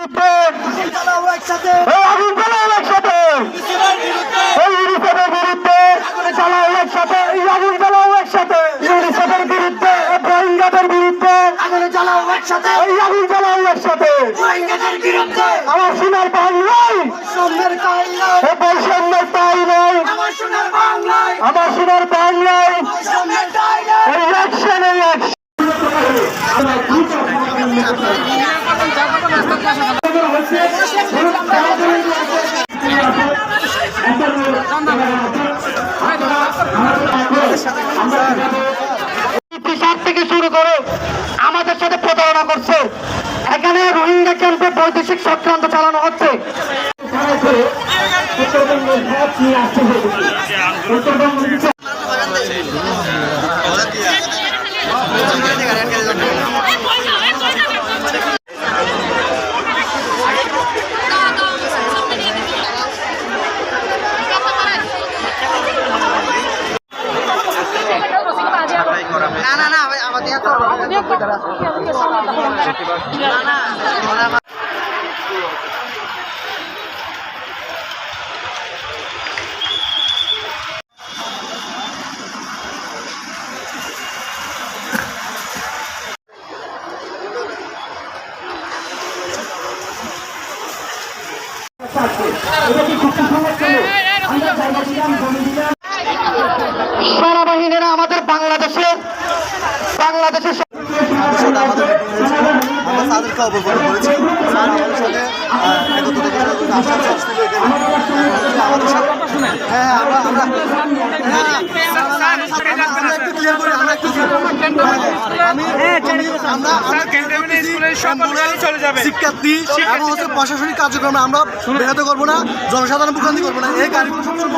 বিরুদ্ধে আগুন জ্বালাও একসাথে, এই ইউনিসেফের বিরুদ্ধে চালাও একসাথে, এই আগুন জ্বালাও একসাথে, ইউনিসেফের বিরুদ্ধে রোহিঙ্গাদের বিরুদ্ধে আগুন জ্বালাও একসাথে, এই আগুন জ্বালাও একসাথে, রোহিঙ্গাদের বিরুদ্ধে আমার সোনার বাংলায় বৈষম্যের তাই নয়, আমার সোনার বাংলায় এই অ্যাকশন এই অ্যাকশন। থেকে শুরু করে আমাদের সাথে প্রতারণা করছে। এখানে রোহিঙ্গা ক্যাম্পে বৈদেশিক চক্রান্ত চালানো হচ্ছে। সেনাবাহিনীরা আমাদের বাংলাদেশের শিক্ষার্থী এবং প্রশাসনিক কার্যক্রম আমরা ব্যাহত করবো না, জনসাধারণ ভোগান্তি করবো না। এই গাড়িগুলো সবসময়